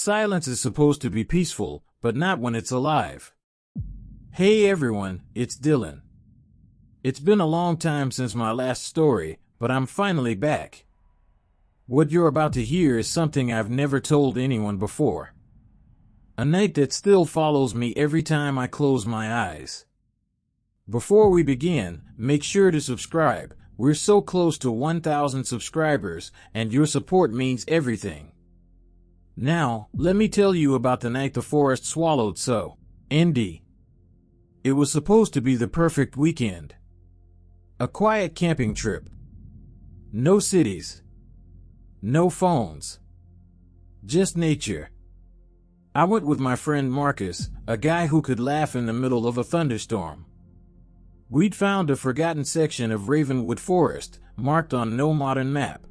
Silence is supposed to be peaceful, but not when it's alive. Hey everyone, it's Dylan. It's been a long time since my last story, but I'm finally back. What you're about to hear is something I've never told anyone before. A night that still follows me every time I close my eyes. Before we begin, make sure to subscribe. We're so close to 1,000 subscribers, and your support means everything. Now, let me tell you about the night the forest swallowed so. ND. It was supposed to be the perfect weekend. A quiet camping trip. No cities. No phones. Just nature. I went with my friend Marcus, a guy who could laugh in the middle of a thunderstorm. We'd found a forgotten section of Ravenwood Forest, marked on no modern map.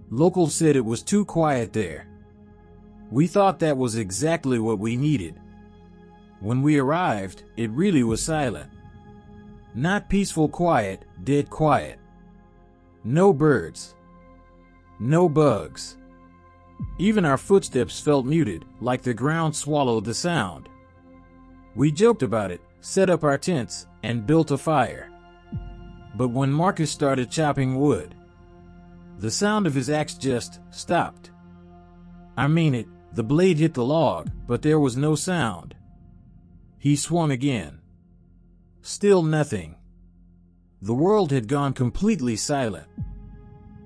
Locals said it was too quiet there. We thought that was exactly what we needed. When we arrived, it really was silent. Not peaceful quiet, dead quiet. No birds. No bugs. Even our footsteps felt muted, like the ground swallowed the sound. We joked about it, set up our tents, and built a fire. But when Marcus started chopping wood, the sound of his axe just stopped. I mean it, the blade hit the log, but there was no sound. He swung again. Still nothing. The world had gone completely silent.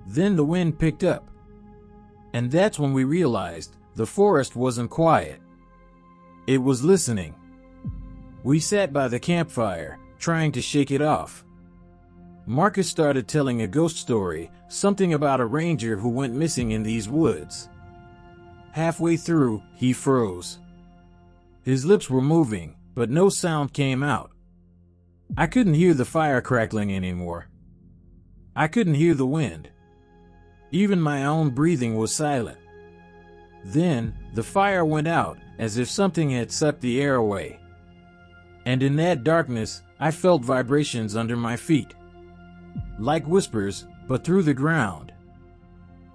Then the wind picked up. And that's when we realized the forest wasn't quiet. It was listening. We sat by the campfire, trying to shake it off. Marcus started telling a ghost story, something about a ranger who went missing in these woods. Halfway through, he froze. His lips were moving, but no sound came out. I couldn't hear the fire crackling anymore. I couldn't hear the wind. Even my own breathing was silent. Then, the fire went out, as if something had sucked the air away. And in that darkness, I felt vibrations under my feet. Like whispers, but through the ground.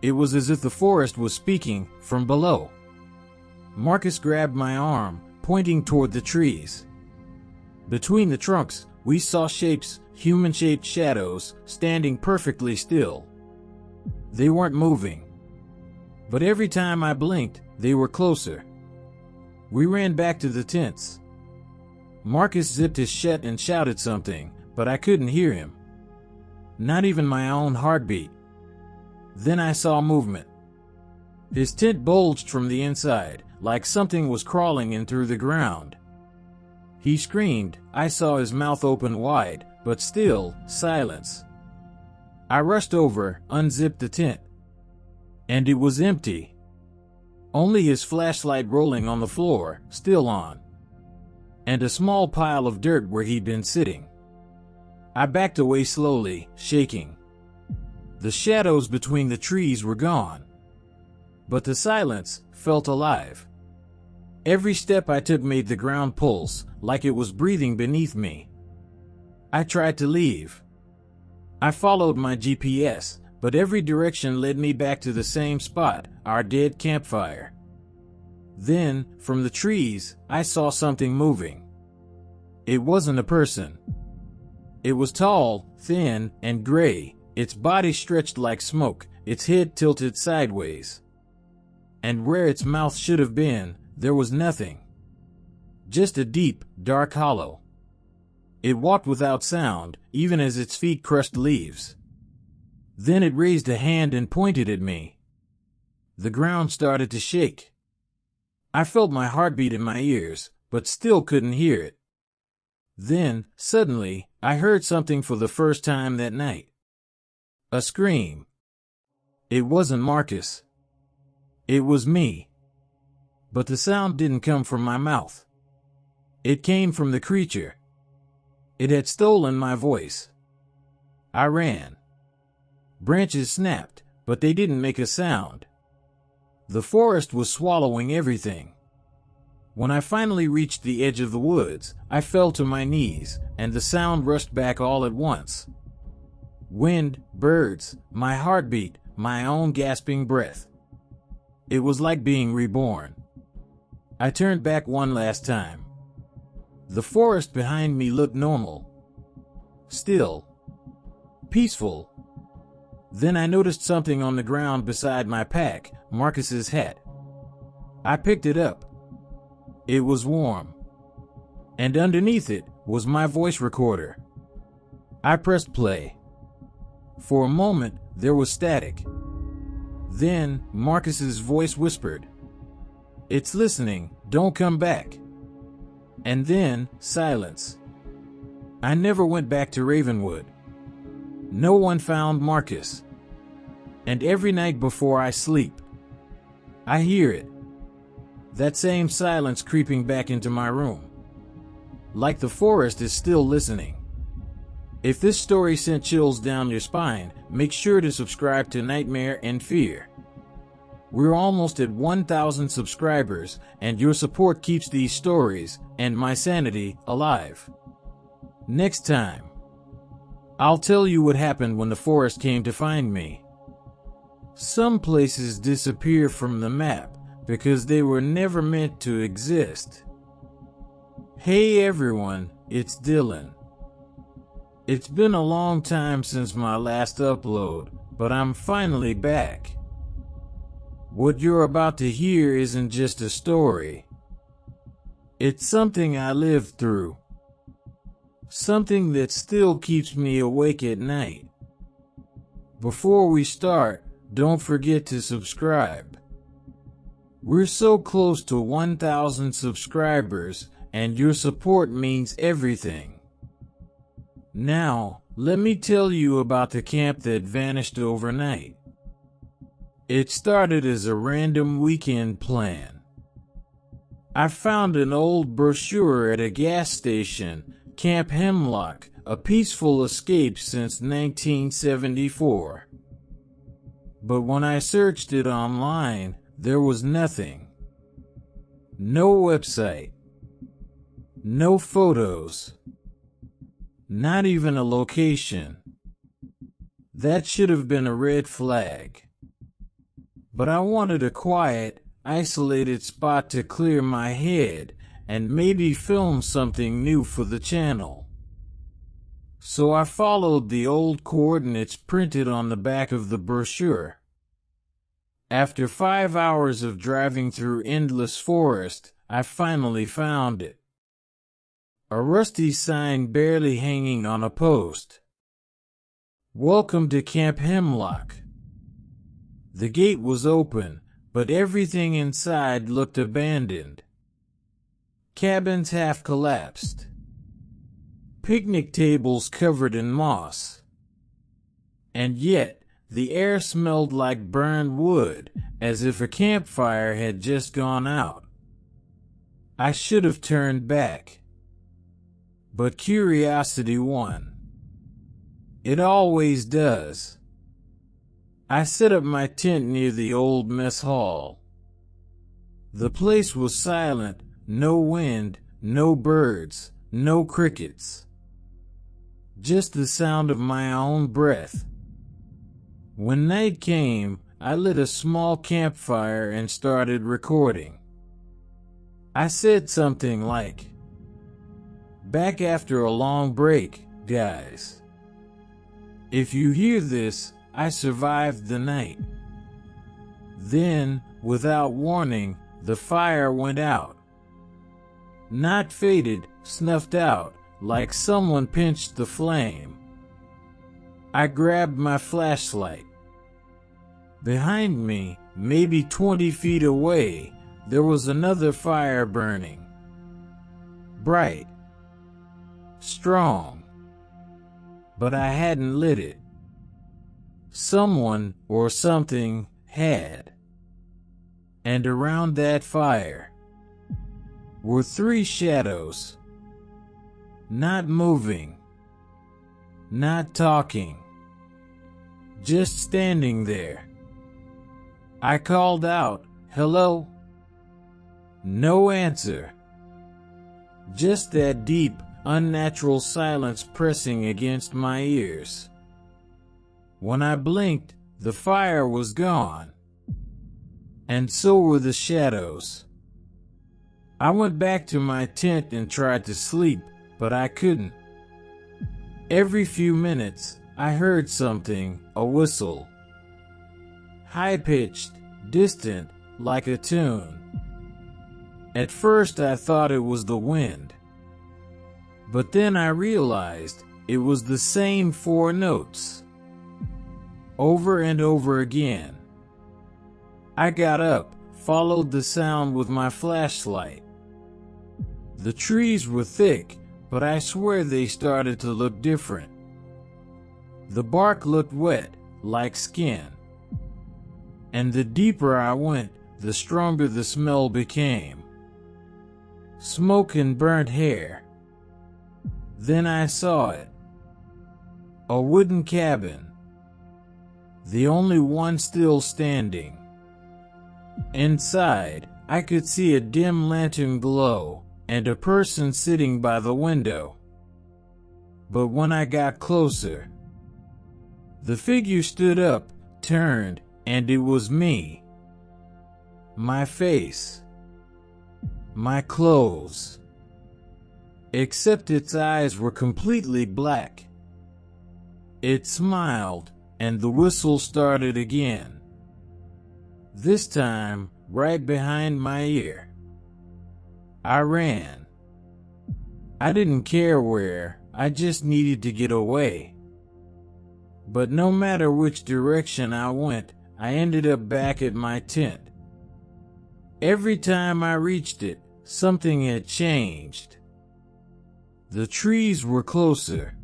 It was as if the forest was speaking from below. Marcus grabbed my arm, pointing toward the trees. Between the trunks, we saw shapes, human-shaped shadows, standing perfectly still. They weren't moving. But every time I blinked, they were closer. We ran back to the tents. Marcus zipped his shut and shouted something, but I couldn't hear him. Not even my own heartbeat. Then I saw movement. His tent bulged from the inside, like something was crawling in through the ground. He screamed. I saw his mouth open wide, but still, silence. I rushed over, unzipped the tent. And it was empty. Only his flashlight rolling on the floor, still on. And a small pile of dirt where he'd been sitting. I backed away slowly, shaking. The shadows between the trees were gone. But the silence felt alive. Every step I took made the ground pulse, like it was breathing beneath me. I tried to leave. I followed my GPS, but every direction led me back to the same spot, our dead campfire. Then, from the trees, I saw something moving. It wasn't a person. It was tall, thin, and gray, its body stretched like smoke, its head tilted sideways. And where its mouth should have been, there was nothing. Just a deep, dark hollow. It walked without sound, even as its feet crushed leaves. Then it raised a hand and pointed at me. The ground started to shake. I felt my heartbeat in my ears, but still couldn't hear it. Then, suddenly, I heard something for the first time that night. A scream. It wasn't Marcus. It was me. But the sound didn't come from my mouth. It came from the creature. It had stolen my voice. I ran. Branches snapped, but they didn't make a sound. The forest was swallowing everything. When I finally reached the edge of the woods, I fell to my knees, and the sound rushed back all at once. Wind, birds, my heartbeat, my own gasping breath. It was like being reborn. I turned back one last time. The forest behind me looked normal. Still. Peaceful. Then I noticed something on the ground beside my pack, Marcus's hat. I picked it up. It was warm. And underneath it was my voice recorder. I pressed play. For a moment, there was static. Then, Marcus's voice whispered, "It's listening, don't come back." And then, silence. I never went back to Ravenwood. No one found Marcus. And every night before I sleep, I hear it. That same silence creeping back into my room. Like the forest is still listening. If this story sent chills down your spine, make sure to subscribe to Nightmare and Fear. We're almost at 1,000 subscribers, and your support keeps these stories, and my sanity, alive. Next time, I'll tell you what happened when the forest came to find me. Some places disappear from the map because they were never meant to exist. Hey everyone, it's Dylan. It's been a long time since my last upload, but I'm finally back. What you're about to hear isn't just a story. It's something I lived through. Something that still keeps me awake at night. Before we start, don't forget to subscribe. We're so close to 1,000 subscribers, and your support means everything. Now, let me tell you about the camp that vanished overnight. It started as a random weekend plan. I found an old brochure at a gas station, Camp Hemlock, a peaceful escape since 1974. But when I searched it online, there was nothing. No website. No photos. Not even a location. That should have been a red flag. But I wanted a quiet, isolated spot to clear my head and maybe film something new for the channel. So I followed the old coordinates printed on the back of the brochure. After 5 hours of driving through endless forest, I finally found it. A rusty sign barely hanging on a post. Welcome to Camp Hemlock. The gate was open, but everything inside looked abandoned. Cabins half collapsed. Picnic tables covered in moss. And yet, the air smelled like burned wood, as if a campfire had just gone out. I should have turned back. But curiosity won. It always does. I set up my tent near the old mess hall. The place was silent, no wind, no birds, no crickets. Just the sound of my own breath. When night came, I lit a small campfire and started recording. I said something like, "Back after a long break, guys. If you hear this, I survived the night." Then, without warning, the fire went out. Not faded, snuffed out, like someone pinched the flame. I grabbed my flashlight. Behind me, maybe 20 feet away, there was another fire burning. Bright. Strong. But I hadn't lit it. Someone, or something, had. And around that fire were 3 shadows. Not moving. Not talking. Just standing there. I called out, "Hello?" No answer. Just that deep, unnatural silence pressing against my ears. When I blinked, the fire was gone. and so were the shadows. I went back to my tent and tried to sleep, but I couldn't. Every few minutes, I heard something, a whistle. High-pitched, distant, like a tune. At first I thought it was the wind. But then I realized it was the same 4 notes. Over and over again. I got up, followed the sound with my flashlight. The trees were thick, but I swear they started to look different. The bark looked wet, like skin. And the deeper I went, the stronger the smell became. Smoke and burnt hair. Then I saw it. A wooden cabin. The only one still standing. Inside, I could see a dim lantern glow, and a person sitting by the window. But when I got closer, the figure stood up, turned, and it was me. My face. My clothes. Except its eyes were completely black. It smiled, and the whistle started again. This time, right behind my ear. I ran. I didn't care where, I just needed to get away. But no matter which direction I went, I ended up back at my tent. Every time I reached it, something had changed. The trees were closer.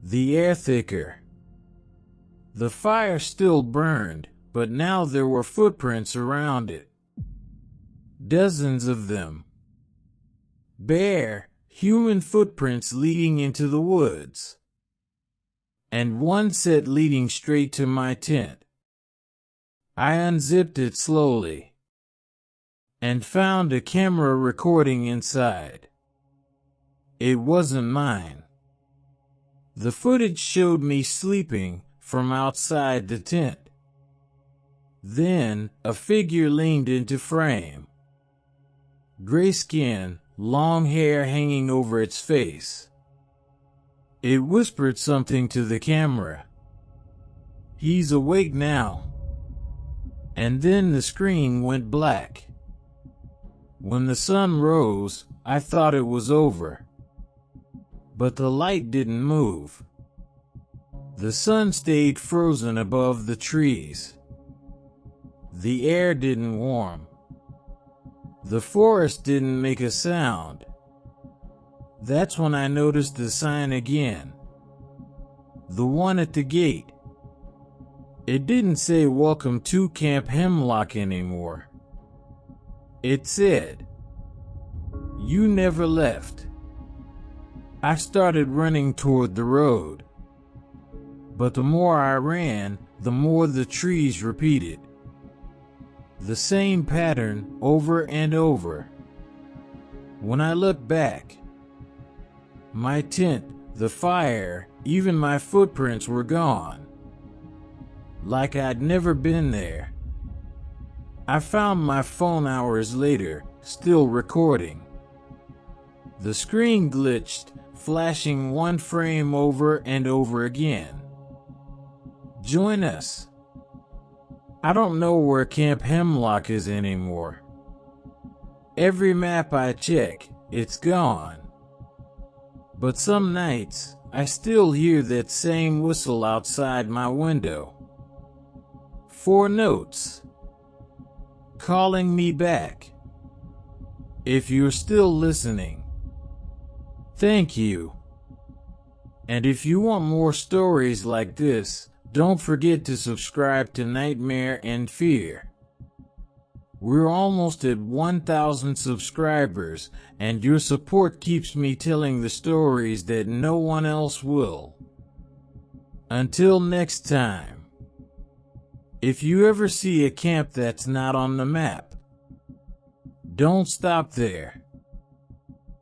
The air thicker. The fire still burned, but now there were footprints around it. Dozens of them. Bare, human footprints leading into the woods. And one set leading straight to my tent. I unzipped it slowly and found a camera recording inside. It wasn't mine. The footage showed me sleeping from outside the tent. Then, a figure leaned into frame. Gray skin, long hair hanging over its face. It whispered something to the camera. "He's awake now." And then the screen went black. When the sun rose, I thought it was over. But the light didn't move. The sun stayed frozen above the trees. The air didn't warm. The forest didn't make a sound. That's when I noticed the sign again. The one at the gate. It didn't say "Welcome to Camp Hemlock" anymore. It said, "You never left." I started running toward the road. But the more I ran, the more the trees repeated. The same pattern over and over. When I looked back, my tent, the fire, even my footprints were gone. Like I'd never been there. I found my phone hours later, still recording. The screen glitched, flashing one frame over and over again. Join us. I don't know where Camp Hemlock is anymore. Every map I check, it's gone. But some nights, I still hear that same whistle outside my window. 4 notes. Calling me back. If you're still listening, thank you. And if you want more stories like this, don't forget to subscribe to Nightmare and Fear. We're almost at 1,000 subscribers, and your support keeps me telling the stories that no one else will. Until next time. If you ever see a camp that's not on the map, don't stop there.